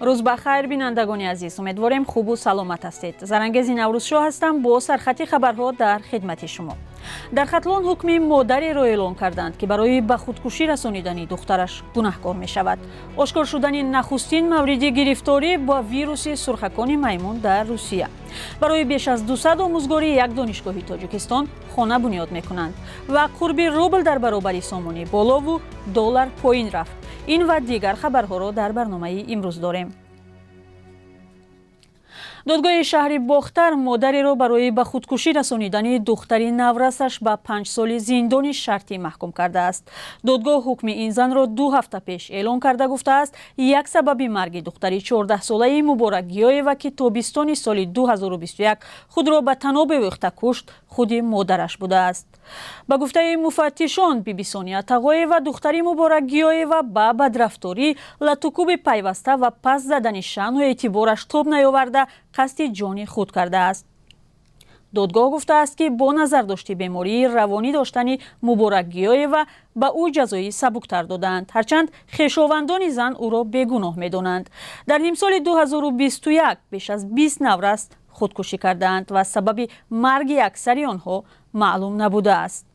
روز بخیر بینندگان عزیز، امیدوارم خوب و سلامت هستید. زرنگز نوروز شاه هستم با سرخط خبرها در خدمت شما. در ختلان حکم مادری را اعلام کردند که برای به خودکشی رسانیدن دخترش گناهکار می شود. آشکار شدن نخستین مورد گرفتاری با ویروس سرخکان میمون در روسیه. برای بیش از 200 آموزگاری یک دانشگاه تاجیکستان خانه بنیاد می کنند و قرب روبل در برابر سامانی بالا و دلار پایین رفت. این و دیگر خبرها را در برنامه امروز داریم. دادگاه شهر باختر مادری را برای به خودکشی رسانیدن دختر نورسش به 5 سال زندان شرطی محکوم کرده است. دادگاه حکم این زن را 2 هفته پیش اعلام کرده گفته است یک سبب مرگ دختری 14 ساله مبارک گیایوا که تابستان سال 2021 خود را به طناب وقت کشت خود مادرش بوده است. با گفته مفتشان بیبی سونیا تقایوا دختری مبارک گیایوا با بدرفتاری، لطوکوب پیوسته و پس زدن شأن و اعتبارش تاب نیاورده قصد جان خود کرده است. دادگاه گفته است که با نظر داشتی بیماری روانی داشتن مبارک گیایوا به او جزایی سبکتر دادند، هرچند خویشاوندان زن او را بیگناه می‌دانند. در نیم سال 2021 بیش از 20 نورس خودکشی کردند و سبب مرگ اکثر آنها معلوم نبوده است.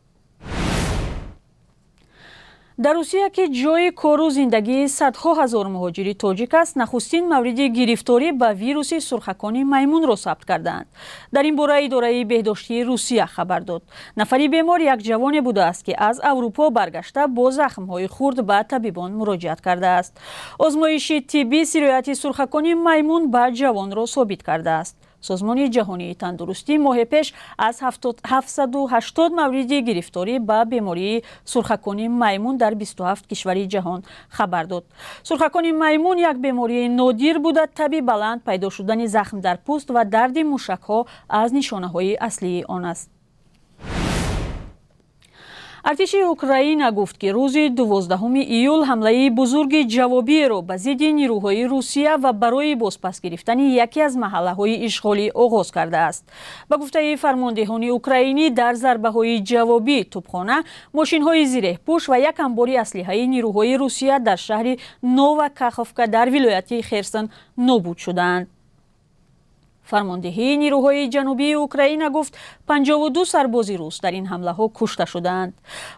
در روسیه که جای کار و زندگی صدها هزار مهاجر تاجیک است، نخستین مورد گرفتاری با ویروس سرخکان میمون را ثبت کردند. در این باره اداره بهداشتی روسیه خبر داد. نفری بیمار یک جوان بوده است که از اروپا برگشته با زخم‌های خرد به طبیبان مراجعت کرده است. آزمایش طبی سرایت سرخکان میمون به جوان را ثابت کرده است. سازمان جهانی تندرستی ماه پیش از 780 مورد گرفتاری به بیماری سرخکان میمون در 27 کشور جهان خبر داد. سرخکان میمون یک بیماری نادر بوده. تب بلند، پیدا شدن زخم در پوست و درد موشک‌ها از نشانه‌های اصلی آن است. ارتش اوکراین گفت که روز 12 ایول حمله بزرگ جوابی را به ضد نیروهای روسیه و برای بازپس گرفتن یکی از محله‌های اشغالی آغاز کرده است. به گفته فرماندهان اوکراینی در ضربه‌های جوابی توپخانه، ماشین‌های زیره‌پوش و یک انبار اسلحه نیروهای روسیه در شهر نووکاخوفکا در ولایت خرسون نابود شدند. فرماندهی نیروهای جنوبی اوکراین گفت 52 سرباز روس در این حمله ها کشته شدند.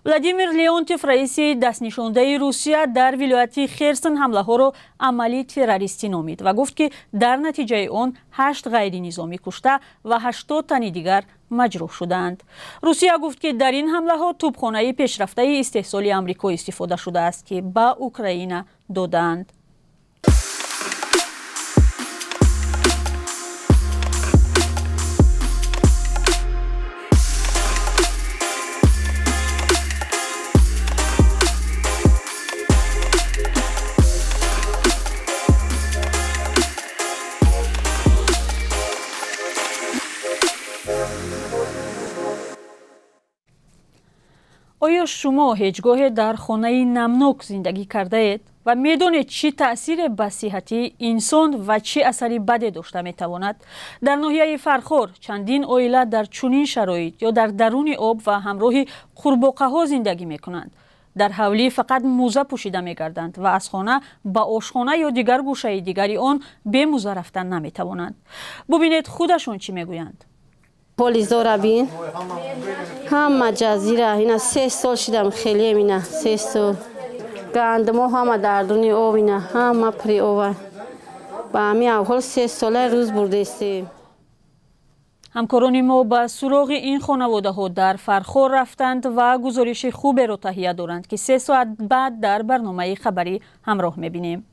ولادیمیر لیونتوف رئیس دست نشانده روسیه در ولایت خرسون حمله ها را عملی تروریستی نامید و گفت که در نتیجه آن 8 غیر نظامی کشته و 80 تن دیگر مجروح شدند. روسیه گفت که در این حمله ها توپخانه پیشرفته استحصال آمریکا استفاده شده است که به اوکراین دادند. آیا شما هیچگاه در خانه نمناک زندگی کرده اید و میدانید چه تأثیر به صحت انسان و چه اثری بدی داشته میتواند؟ در ناحیه فرخار چندین عائله در چنین شرایط یا در درون آب و همراه قورباغه ها زندگی میکنند. در حولی فقط موزه پوشیده میگردند و از خانه به آشخانه یا دیگر گوشه دیگری آن به موزه رفتن نمیتوانند. ببینید خودشون چی میگویند. پلیزا بین همه جزیره اینا 3 سال شدم خیلی اینا 3 سال گندم همه در دنیا آب اینا همه پری آب با همین اول 3 ساله روز برده استیم. همکاران ما به سراغ این خانواده ها در فرخار رفتند و گزارش خوب را تهیه دارند که 3 ساعت بعد در برنامه خبری همراه میبینیم.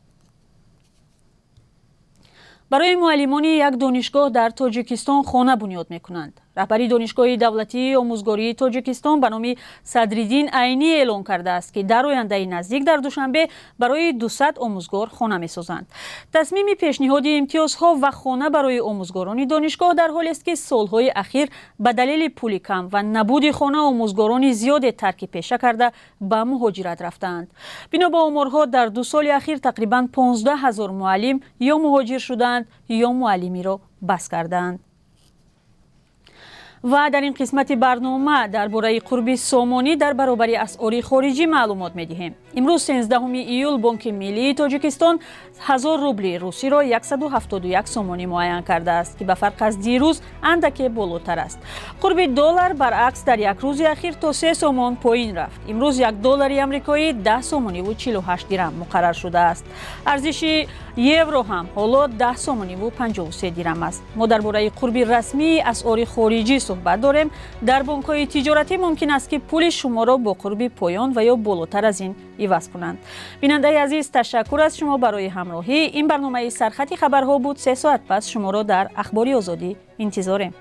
برای معلمان یک دانشگاه در تاجیکستان خانه بنیاد میکنند. رهبری دانشگاه دولتی آموزگاری تاجیکستان به نام صدرالدین عینی اعلام کرده است که در آینده نزدیک در دوشنبه برای 200 آموزگار خانه میسازند. تصمیم پیشنهاد امتیازها و خانه برای آموزگاران دانشگاه در حالی است که سالهای اخیر به دلیل پول کم و نبود خانه آموزگاران زیاد ترک پیشه کرده به مهاجرت رفتند. بنا به آمارها در 2 سال اخیر تقریبا 15,000 معلم یا مهاجر شدند یا معلمی را بس کردند. و در این قسمت برنامه درباره قرب سامانی در برابر اسعار خارجی معلومات می‌دهیم. امروز 13 ایول بانک ملی تاجیکستان 1000 روبل روسی را 171 سومانی معین کرده است که به فرق از دیروز اندکی بالاتر است. قرب دلار برعکس در یک روز اخیر تا 3 سومان پایین رفت. امروز یک دلار آمریکایی 10 سومانی و 48 درم مقرر شده است. ارزش یورو هم حالا 10 سومانی و 53 درم است. ما درباره قرب رسمی اسعار خارجی صحبت داریم. در بانک‌های تجارتی ممکن است که پول شما را با قرب پایان و یا بالاتر از این عوض کنند. بیننده عزیز، تشکر از شما برای همراهی. این برنامه سرخط خبرها بود. 3 ساعت پس شما را در اخباری آزادی انتظاریم.